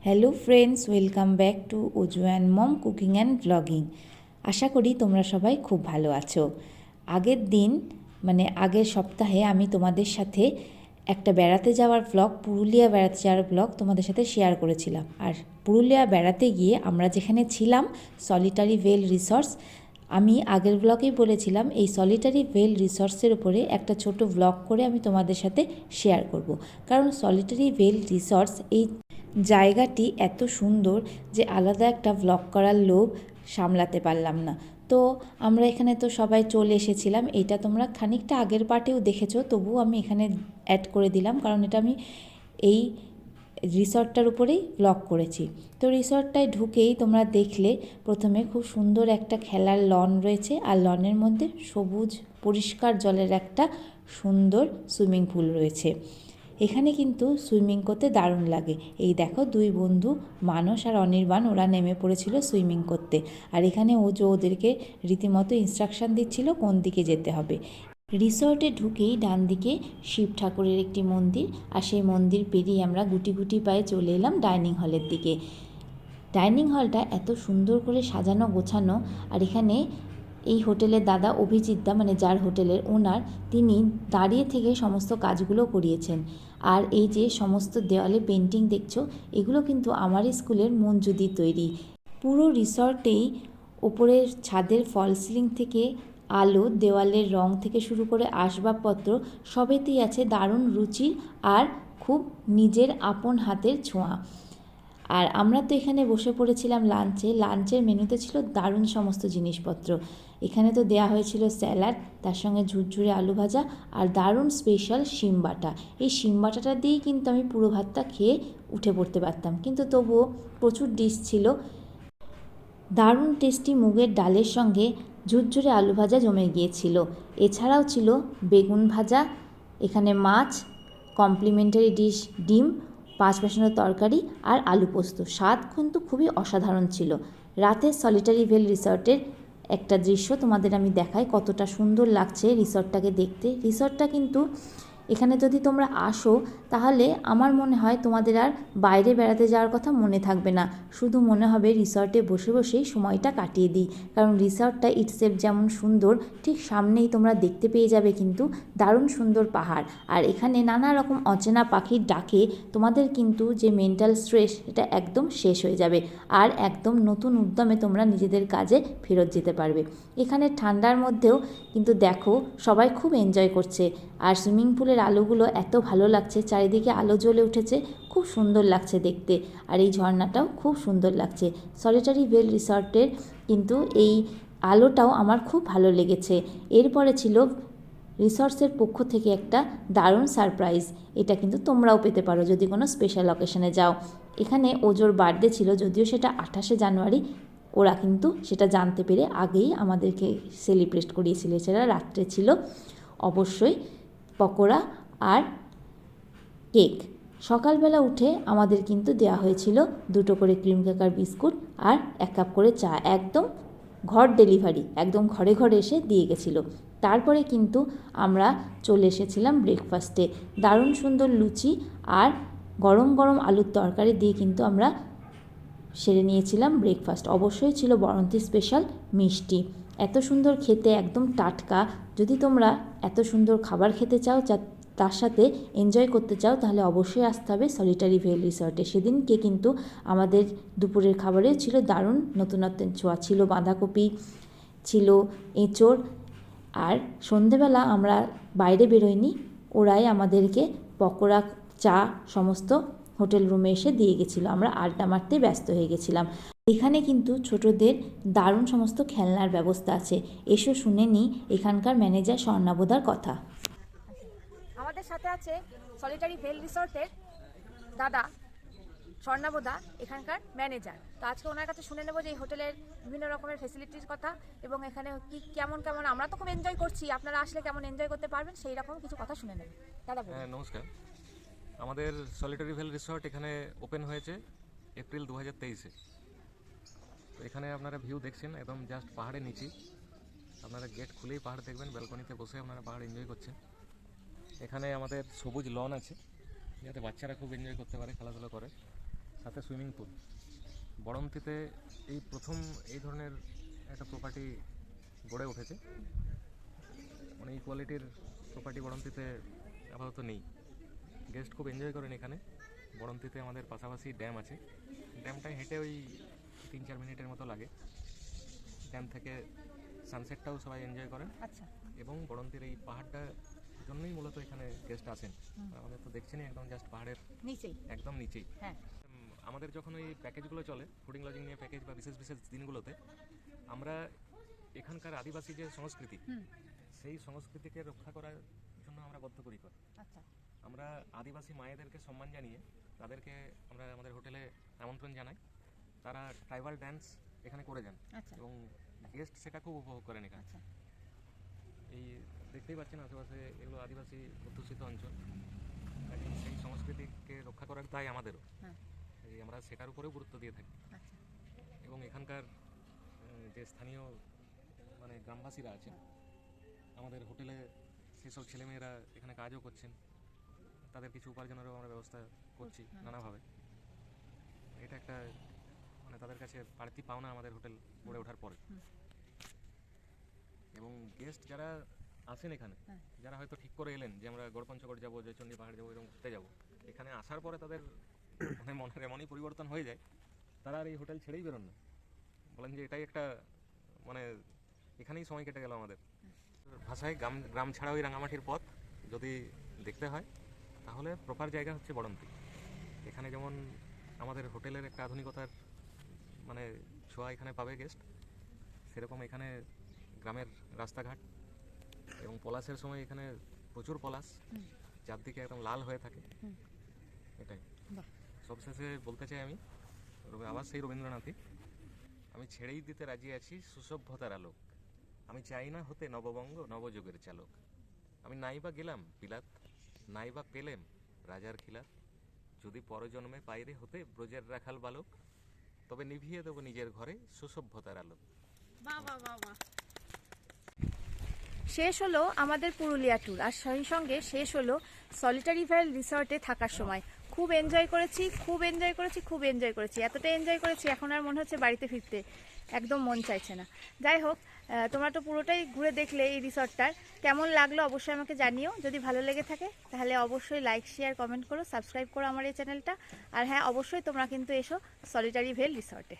Hello friends, welcome back to Aju and mom cooking and blogging. আশা করি তোমরা সবাই খুব ভালো আছো। আগের দিন আগের সপ্তাহে আমি তোমাদের সাথে একটা বেড়াতে যাওয়ার ব্লগ, পুরুলিয়া বেড়াতে যাওয়ার ব্লগ তোমাদের সাথে শেয়ার করেছিলাম। আর পুরুলিয়া বেড়াতে গিয়ে আমরা যেখানে ছিলাম, সলিটারি ভেল রিসর্টস, আমি আগের ব্লগেই বলেছিলাম এই সলিটারি ভেল রিসর্টসের উপরে একটা ছোট ব্লগ করে আমি তোমাদের সাথে শেয়ার করব। কারণ সলিটারি ভেল রিসর্টস এই জায়গাটি এত সুন্দর যে আলাদা একটা ব্লগ করার লোভ সামলাতে পারলাম না। তো আমরা এখানে তো সবাই চলে এসেছিলাম। এটা তোমরা খানিকটা আগের পার্টেও দেখেছো, তবুও আমি এখানে অ্যাড করে দিলাম কারণ এটা আমি এই রিসর্টটার উপরেই ব্লগ করেছি। তো রিসর্টটায় ঢুকেই তোমরা দেখলে প্রথমে খুব সুন্দর একটা খেলার লন রয়েছে, আর লনের মধ্যে সবুজ পরিষ্কার জলের একটা সুন্দর সুইমিং পুল রয়েছে। এখানে কিন্তু সুইমিং করতে দারুণ লাগে। এই দেখো দুই বন্ধু মানস আর অনির্বাণ, ওরা নেমে পড়েছিল সুইমিং করতে। আর এখানে ওদেরকে রীতিমতো ইনস্ট্রাকশান দিচ্ছিল কোন দিকে যেতে হবে। রিসর্টে ঢুকেই ডান দিকে শিব ঠাকুরের একটি মন্দির, আর সেই মন্দির পেরিয়ে আমরা গুটি গুটি পায়ে চলে এলাম ডাইনিং হলের দিকে। ডাইনিং হলটা এত সুন্দর করে সাজানো গোছানো। আর এখানে এই হোটেলের দাদা অভিজিৎদা, যার হোটেলের ওনার, তিনি দাঁড়িয়ে থেকে সমস্ত কাজগুলো করিয়েছেন। আর এই যে সমস্ত দেওয়ালে পেন্টিং দেখছো, এগুলো কিন্তু আমার স্কুলের মঞ্জুদির তৈরি। পুরো রিসর্টেই ওপরের ছাদের ফল সিলিং থেকে আলো, দেওয়ালের রং থেকে শুরু করে আসবাবপত্র সবেতেই আছে দারুণ রুচি আর খুব নিজের আপন হাতের ছোঁয়া। আর আমরা তো এখানে বসে পড়েছিলাম লাঞ্চের মেনুতে ছিল দারুণ সমস্ত জিনিসপত্র। এখানে তো দেয়া হয়েছিল স্যালাড, তার সঙ্গে ঝুরঝুরে আলু ভাজা আর দারুণ স্পেশাল শিম বাটা। এই শিম বাটাটা দিয়েই কিন্তু আমি পুরো ভাতটা খেয়ে উঠে পড়তে পারতাম, কিন্তু তবুও প্রচুর ডিশ ছিল। দারুণ টেস্টি মুগের ডালের সঙ্গে ঝুরঝুরে আলু ভাজা জমে গিয়েছিল। এছাড়াও ছিল বেগুন ভাজা, এখানে মাছ, কমপ্লিমেন্টারি ডিশ ডিম, 5 বেসনের তরকারি আর আলু পোস্ত। স্বাদ কিন্তু খুবই অসাধারণ ছিল। রাতে সলিটারি ভেল রিসর্টের একটা দৃশ্য তোমাদের আমি দেখাই, কতটা সুন্দর লাগছে রিসর্টটাকে দেখতে। রিসর্টটা কিন্তু এখানে যদি তোমরা আসো তাহলে আমার মনে হয় তোমাদের আর বাইরে বেড়াতে যাওয়ার কথা মনে থাকবে না, শুধু মনে হবে রিসর্টে বসে বসেই সময়টা কাটিয়ে দিই। কারণ রিসর্টটা ইটসেলফ যেমন সুন্দর, ঠিক সামনেই তোমরা দেখতে পেয়ে যাবে কিন্তু দারুণ সুন্দর পাহাড়। আর এখানে নানা রকম অচেনা পাখির ডাকে তোমাদের কিন্তু যে মেন্টাল স্ট্রেস, এটা একদম শেষ হয়ে যাবে। আর একদম নতুন উদ্যমে তোমরা নিজেদের কাজে ফেরত যেতে পারবে। এখানে ঠান্ডার মধ্যেও কিন্তু দেখো সবাই খুব এনজয় করছে। আর সুইমিং পুলের আলোগুলো এত ভালো লাগছে, চারিদিকে আলো জ্বলে উঠেছে, খুব সুন্দর লাগছে দেখতে। আর এই ঝর্ণাটাও খুব সুন্দর লাগছে। সলিটারি ভেল রিসর্টের কিন্তু এই আলোটাও আমার খুব ভালো লেগেছে। এরপরে ছিল রিসর্টসের পক্ষ থেকে একটা দারুণ সারপ্রাইজ। এটা কিন্তু তোমরাও পেতে পারো যদি কোনো স্পেশাল অকেশনে যাও। এখানে ওজোর বার্থডে ছিল, যদিও সেটা 28শে জানুয়ারি। ওরা কিন্তু সেটা জানতে পেরে আগেই আমাদেরকে সেলিব্রেট করিয়েছিল। এছাড়া রাত্রে ছিল অবশ্যই পকোড়া আর কেক। সকালবেলা উঠে আমাদের কিন্তু দেওয়া হয়েছিল 2টো করে ক্রিম ক্র্যাকার বিস্কুট আর 1 কাপ করে চা, একদম ঘর ডেলিভারি, একদম ঘরে ঘরে এসে দিয়ে গেছিলো। তারপরে কিন্তু আমরা চলে এসেছিলাম ব্রেকফাস্টে। দারুণ সুন্দর লুচি আর গরম গরম আলুর তরকারি দিয়ে কিন্তু আমরা সেরে নিয়েছিলাম ব্রেকফাস্ট। অবশ্যই ছিল বরন্তি স্পেশাল মিষ্টি। এত সুন্দর খেতে, একদম টাটকা। যদি তোমরা এত সুন্দর খাবার খেতে চাও, তার সাথে এনজয় করতে চাও, তাহলে অবশ্যই আসতে হবে সলিটারি ভেল রিসর্টে। সেদিনকে কিন্তু আমাদের দুপুরের খাবারেও ছিল দারুণ নতুনত্বের ছোঁয়া। ছিল বাঁধাকপি, ছিল এঁচোড়। আর সন্ধেবেলা আমরা বাইরে বেরোইনি, ওরাই আমাদেরকে পকোড়া, চা সমস্ত হোটেল রুমে এসে দিয়ে গেছিলো। আমরা আড্ডা মারতে ব্যস্ত হয়ে গেছিলাম। এখানে কিন্তু ছোটদের দারুণ সমস্ত খেলনার ব্যবস্থা আছে। এসো শুনে নিই এখানকার ম্যানেজার স্বর্ণাবদার কথা। আমাদের সাথে আছে সলিটারি ভেল রিসর্টের দাদা স্বর্ণাবদা, এখানকার ম্যানেজার। তো আজকে ওনার কাছে শুনে নেবো যে এই হোটেলের বিভিন্ন রকমের ফেসিলিটির কথা, এবং এখানে কি কেমন কেমন, আমরা তো খুব এনজয় করছি, আপনারা আসলে কেমন এনজয় করতে পারবেন সেই রকম কিছু কথা শুনে নেবেন। দাদা বলুন। নমস্কার। আমাদের সলিটারি ভেল রিসর্ট এখানে ওপেন হয়েছে এপ্রিল 2023-এ। তো এখানে আপনারা ভিউ দেখছেন একদম জাস্ট পাহাড়ের নিচে। আপনারা গেট খুলেই পাহাড় দেখবেন, ব্যালকনিতে বসে আপনারা পাহাড় এনজয় করছেন। এখানে আমাদের সবুজ লন আছে, যাতে বাচ্চারা খুব এনজয় করতে পারে, খেলাধুলা করে। সাথে সুইমিং পুল। বড়ন্তিতে এই প্রথম এই ধরনের একটা প্রপার্টি গড়ে উঠেছে। মানে এই কোয়ালিটির প্রপার্টি বড়ন্তিতে আপাতত নেই। গেস্ট খুব এনজয় করেন এখানে। বড়ন্তিতে আমাদের পাশাপাশি ড্যাম আছে, ড্যামটায় হেঁটে ওই 3-4 মিনিটের মতো লাগে। ড্যাম থেকে সানসেটটাও সবাই এনজয় করেন। আচ্ছা। এবং বড়ন্তির এই পাহাড়টার জন্যই মূলত এখানে গেস্ট আসেন। আমাদের তো দেখছেনই একদম জাস্ট পাহাড়ের নিচেই। একদম নিচেই। হ্যাঁ। আমাদের যখন ওই প্যাকেজগুলো চলে, ফুডিং লজিং নিয়ে প্যাকেজ বা বিশেষ বিশেষ দিনগুলোতে, আমরা এখানকার আদিবাসী যে সংস্কৃতি, সেই সংস্কৃতিকে রক্ষা করার জন্য আমরা বদ্ধপরিকর। আচ্ছা। আমরা আদিবাসী মায়েদেরকে সম্মান জানিয়ে তাদেরকে আমরা আমাদের হোটেলে আমন্ত্রণ জানাই। তারা ট্রাইবাল ড্যান্স এখানে করে যান আচ্ছা। এবং গেস্ট সেটা খুব উপভোগ করেন এখানে। আচ্ছা। এই দেখতেই পাচ্ছেন আশেপাশে এগুলো আদিবাসী অধ্যুষিত অঞ্চল। এখন সেই সংস্কৃতিকে রক্ষা করার দায় আমাদেরও। হ্যাঁ। এই আমরা সেটার উপরেও গুরুত্ব দিয়ে থাকি। আচ্ছা। এবং এখানকার যে স্থানীয় মানে গ্রামবাসীরা আছেন, আমাদের হোটেলে সেসব ছেলেমেয়েরা এখানে কাজও করছেন, তাদের কিছু উপার্জনেরও আমরা ব্যবস্থা করছি নানাভাবে। এটা একটা মানে তাদের কাছে বাড়তি পাওনা আমাদের হোটেল গড়ে ওঠার পরে। এবং গেস্ট যারা আসেন এখানে, যারা হয়তো ঠিক করে এলেন যে আমরা গড়পঞ্চকোট যাবো, জয়চণ্ডী পাহাড় যাবো, এরকম ঘুরতে যাবো, এখানে আসার পরে তাদের মানে মনের এমনই পরিবর্তন হয়ে যায়, তারা আর এই হোটেল ছেড়েই বেরোন না। বলেন যে এটাই একটা মানে এখানেই সময় কেটে গেল আমাদের। ভাষায় গ্রাম ছাড়া ওই রাঙামাটির পথ যদি দেখতে হয় তাহলে প্রপার জায়গা হচ্ছে বড়ন্তি। এখানে যেমন আমাদের হোটেলের একটা আধুনিকতার মানে ছোঁয়া এখানে পাবে গেস্ট, সেরকম এখানে গ্রামের রাস্তাঘাট এবং পলাশের সময় এখানে প্রচুর পলাশ, চারদিকে একদম লাল হয়ে থাকে। এটাই সবশেষে বলতে চাই আমি আবার সেই রবীন্দ্রনাথই, আমি ছেড়েই দিতে রাজি আছি সুসভ্যতার আলোক, আমি চাই না হতে নববঙ্গ নবযুগের চালক, আমি নাইবা গেলাম বিলাত, নাইবা পেলেম রাজার খিলাত, যদি পরজন্মে পাইরে হতে ব্রজের রাখাল বালক, তবে নিভিয়ে দেবো নিজের ঘরে সুসভ্যতার আলোক। বাহ বাহ বাহ বাহ। শেষ হলো আমাদের পুরুলিয়া ট্যুর, আর সেই সঙ্গে শেষ হলো সলিটারি ভ্যাল রিসর্টে থাকার সময়। খুব এনজয় করেছি, খুব এনজয় করেছি, খুব এনজয় করেছি, এতটা এনজয় করেছি এখন আর মনে হচ্ছে বাড়িতে ফিরতে একদম মন চাইছে না। যাই হোক, তোমরা তো পুরোটাই ঘুরে দেখলে এই রিসর্টটার, কেমন লাগলো অবশ্যই আমাকে জানিও। যদি ভালো লেগে থাকে তাহলে অবশ্যই লাইক শেয়ার কমেন্ট করো, সাবস্ক্রাইব করো আমার এই চ্যানেলটা। আর হ্যাঁ, অবশ্যই তোমরা কিন্তু এসো সলিটারি ভ্যাল রিসর্টে।